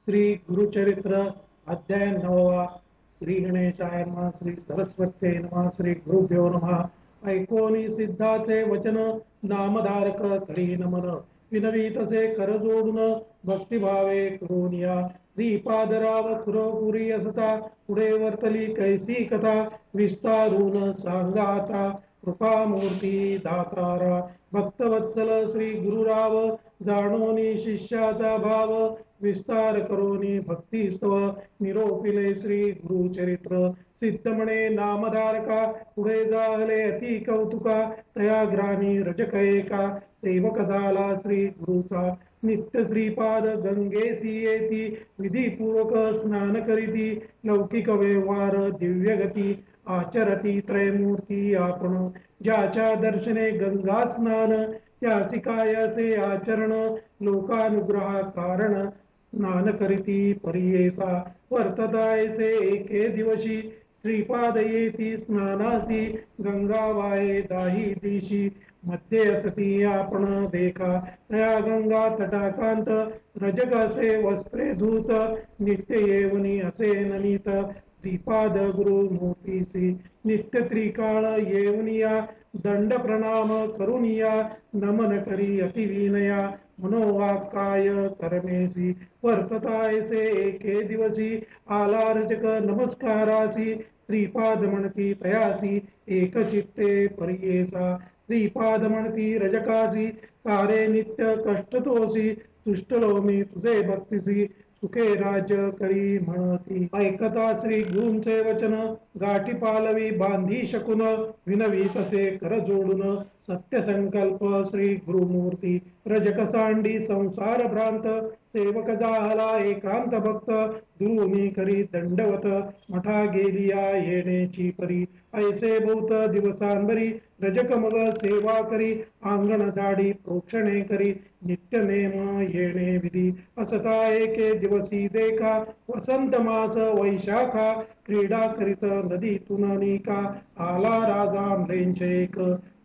श्री गुरुचरित्र अध्याय 9वा. श्री गणेशाय नमः. श्री सरस्वती नमः. श्री गुरुभ्यो नमः. ऐकोनी सिद्धाचे वचन नामधारक करी नमन विनवी तसे कर जोडून भक्तिभावे करोनिया श्रीपादराव खुरपुरी असता पुढे वर्तली कैसी कथा विस्तारून सांगाता कृपामूर्ती दातारा भक्तवत्सल श्री गुरुराव जाणोनी शिष्याचा भाव विस्तार करोनी भक्तिस्तव निरोपिले श्री गुरुचरित्र सिद्धमणे नामधारका पुढे जाहले अति कौतुका तया ग्रामी रजक एका सेवक झाला श्री गुरुचा नित्य श्रीपाद गंगेसी येती विधीपूर्वक स्नान करीती लौकिक व्यवहार दिव्य गती आचरती त्रयमूर्ती आपण ज्याच्या दर्शने गंगा स्नान त्यासी काय असे आचरण लोकानुग्रह कारण स्नान करीती परियेसा वर्ततायसे एके दिवशी श्रीपाद येती स्नानासी गंगा वाये दाही दिशी मध्ये असती आपण देखा तया गंगा तटाकांत रजक असे वस्त्रे धूत नित्य येवनी असे नमित श्रीपाद गुरु मूर्तीसी नित्य त्रिकाळ येवनिया दंड प्रणाम करुनिया नमन करी अतिविनया मनोवाक्काय कर्मेसी वर्ततायसे एके दिवसी आला रजक नमस्कारासी श्रीपाद म्हणती तयासी एक चित्ते परियेसा श्रीपाद म्हणती रजकासी कारे नित्य कष्टतोसी तुष्टलो मी तुझे भक्तीसी सुखे राज्य करी म्हणती ऐकता श्री गुरूंचे वचन गाठी पालवी बांधी शकून विनवी तसे कर जोडून सत्य संकल्प श्री गुरुमूर्ती रजक सांडी संसार भ्रांत सेवक जाहला एकांत भक्त दुरुनी करी दंडवत मठा गेलिया येण्याची परी ऐसे बहुत दिवसांबरी रजक मग सेवा करी अंगण झाडी प्रोक्षणे करी नित्य नेम येणे विधी असता एके दिवसी देखा वसंत मास वैशाखा क्रीडा करीत नदीतून निका आला राजा म्लेंचेक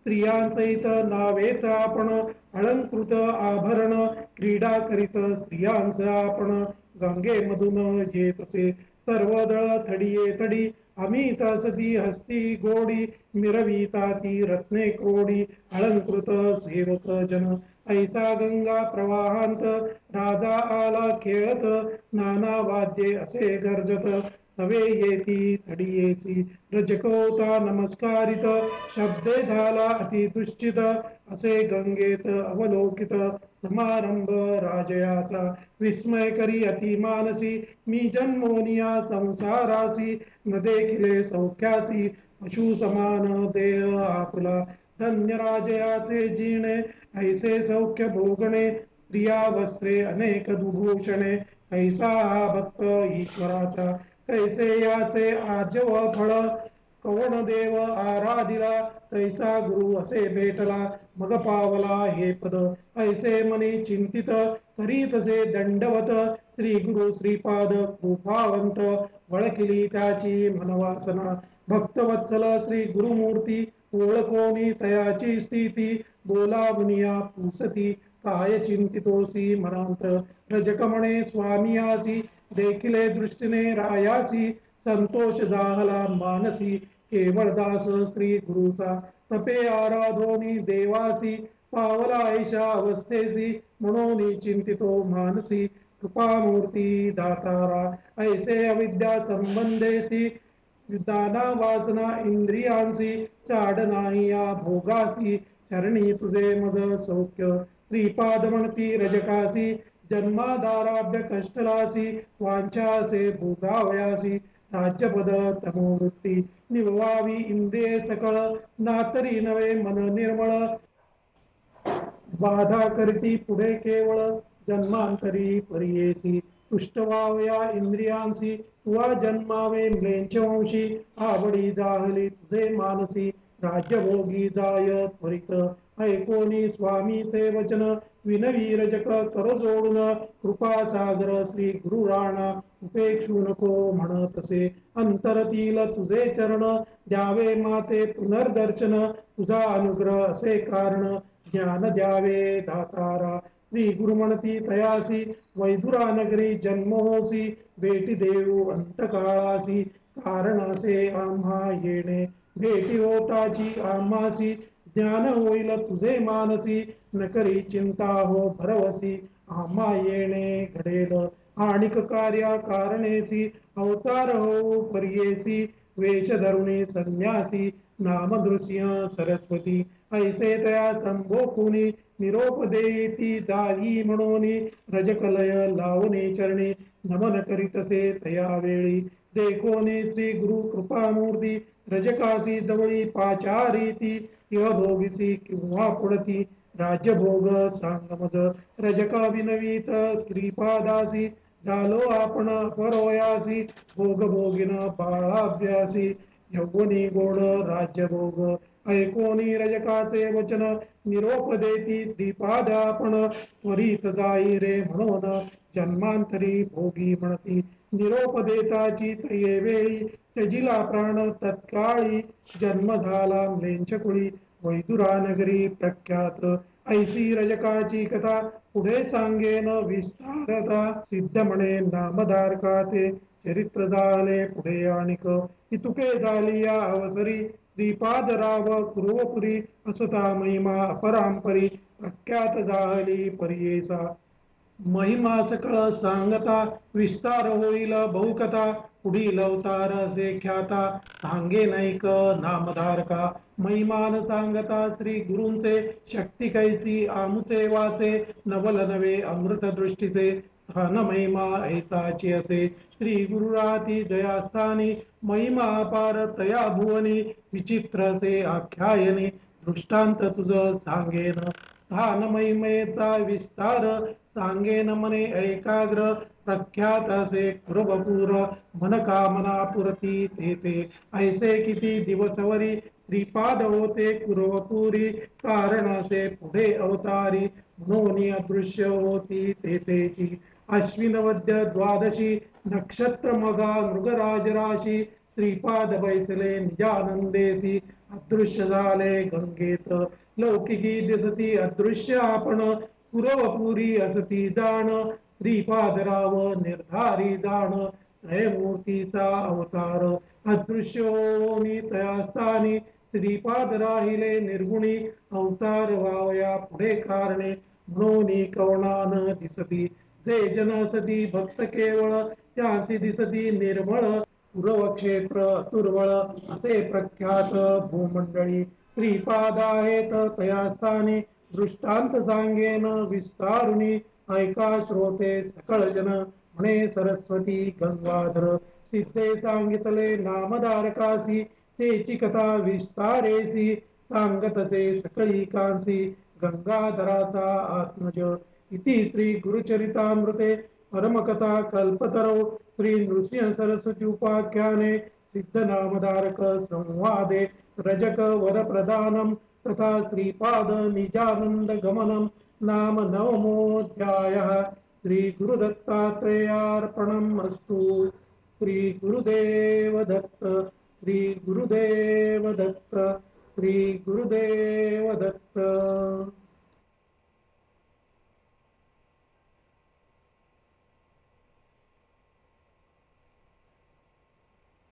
स्त्रियांसहित नावेत आपण अलंकृत आभरण क्रीडा करीत स्त्रियांस आपण गंगेमधून येतसे सर्वदळ थडिये थडी अमित असती हस्ती गोडी मिरविता ती रत्ने क्रोडी अलंकृत सेवक जन ऐसा गंगा प्रवाहांत राजा आला खेळत नाना वाद्ये असे गर्जत सवे येती थडियेची रजकोता नमस्कारित शब्दे झाला अति दुश्चित असे गंगेत अवलोकित समारंभ राजयाचा विस्मय करी अति मानसी मी जन्मोनिया संसारासी न देखिले सौख्यासी पशु समान देह आपला धन्य राजयाचे जीणे ऐसे सौख्य भोगणे स्त्रिया वस्त्रे अनेक दुभूषणे ऐसा हा भक्त ईश्वराचा कैसे याचे आर्जव फळ कवण देव आराधिला तैसा गुरु असे भेटला मग पावला हे पद ऐसे मनी चिंतित करीतसे दंडवत श्री गुरु श्रीपाद कृपावंत वळकिली त्याची मनवासना भक्तवत्सल श्री गुरुमूर्ती ओळखोनी तयाची स्थिती बोलावनिया पुसती काय चिंतितोसी मनांत रजक म्हणे स्वामियासी देखिले दृष्टीने रायासी संतोष जाहला मानसी केवळ दास श्री गुरुचा तपे आराधोनी देवासी पावला ऐशा अवस्थेसी म्हणून चिंतितो मानसी कृपामूर्ती दातारा ऐसे अविद्या संबंधेसी दाना वासना इंद्रियांसी चाड नाही या भोगासी चरणी तुझे मग सौख्य श्रीपाद म्हणती रजकासी जन्माधाराभ्य कष्टलासी वांछासे भोगावयासी राज्यपद तमोवृत्ती निववावी इंद्रिये सकळ नातरी नवे मन निर्मळ बाधा करती पुढे केवळ जन्मांतरी परियेसी तुष्ट व्हावया इंद्रियांसी वा जन्मावे म्लेंचवंशी आवडी जाहली तुझे मानसी राज्यभोगी जाय त्वरित ऐकोनी स्वामीचे वचन विनवी रजक कर जोडून कृपासागर श्री गुरु राणा उपेक्षू नको म्हणतसे अंतरतील तुझे चरण द्यावे माते पुनर्दर्शन तुझा अनुग्रह असे कारण ज्ञान द्यावे दातारा श्री गुरु म्हणती तयासी वैदुरा नगरी जन्मोसी भेटी देऊ अंतकाळासी कारणासे आम्हा येणे भेटी होताची आम्हासी ज्ञान होईल तुझे मानसी न करी चिंता हो भरवसी आम्हा येणे घडेल आणिक कार्या कारणेसी अवतार हो पर्येसी वेश धरुणी संन्यासी नामदृश्य सरस्वती ऐसे तया संभोकुनी निरोप देती जाई म्हणून रजकलय लावणे चरणी नमन करीतसे तया वेळी देखोनी श्री गुरु कृपामूर्ती रजकासी जवळी पाचारीती किंवा भोगिसी किंवा पुढती राज्यभोग सांगमज रजका विनवीत कृपादासी झालो आपण परोयासी भोग भोगिन बाळाभ्यासी यौवनी गोड राज्यभोग ऐकोनी रजकाचे वचन निरोप देती श्रीपाद आपण त्वरित जाई रे म्हणून जन्मांतरी भोगी म्हणती निरोप देताची तये वेळी त्यजिला प्राण तत्काळी जन्म झाला म्लेंछकुळी वैदुरा नगरी प्रख्यात ऐसी रजकाची कथा पुढे सांगेन विस्तारता सिद्ध म्हणे नामधारका ते चरित्र झाले पुढे आणिक इतुके झाली या अवसरी श्रीपादराव कुरुवपुरी असता महिमा अपरांपरी प्रख्यात झाली परियेसा महिमा सकळ सांगता विस्तार होईल बहुकथा पुढील अवतार असे ख्याता सांगे नाईक नामधारका महिमान सांगता श्री गुरूंचे शक्ती कैची आमुचे वाचे नवल नवे अमृत दृष्टीचे स्थान महिमा ऐसाची असे श्री गुरुराती जयास्थानी महिमा अपार तया भुवनी विचित्र से आख्यायनी दृष्टांत तुझ सांगेन स्थान महिमेचा विस्तार सांगेन मने एकाग्र प्रख्यात असे कुरबपूर मन कामना पुरती ते ऐसे किती दिवसवरी श्रीपाद होते कुरवपुरी कारण असे पुढे अवतारी म्हणून अदृश्य होती तेची अश्विनवद्य द्वादशी नक्षत्र मगा मृगराज राशी श्रीपाद बैसले निजानंदेसी अदृश्य झाले गंगेत लौकिकी दिसती अदृश्य आपण कुरवपुरी असती जाण श्रीपादराव निर्धारी जाण त्रयमूर्तीचा अवतार अदृश्योनी तयास्थानी श्रीपाद राहिले निर्गुणी अवतार व्हावया पुढे कारणे म्हणून कवणान दिसती जे जन असती भक्त केवळ त्यासी दिसती निर्मळ पुरव क्षेत्र तुर्वळ असे प्रख्यात भूमंडळी श्रीपाद आहेत तयास्थानी दृष्टांत सांगेन विस्तारुनी ऐका श्रोते सकळ जन म्हणे सरस्वती गंगाधर सिद्धे सांगितले नामधारकासी तेची कथा विस्तारेसी सांगतसे सकळी कांसी गंगाधराचा आत्मज इति श्री गुरुचरितामृते परमकथा कल्पतरौ श्री नृसिंह सरस्वती उपाख्याने सिद्ध नामधारक संवादे रजक वर प्रदानम तथा श्रीपाद निजानंद गमनम नाम नवमोऽध्यायः श्री गुरुदत्तात्रेयार्पणम् अस्तु श्री गुरुदेव दत्त श्री गुरुदेव दत्त श्री गुरुदेव दत्त।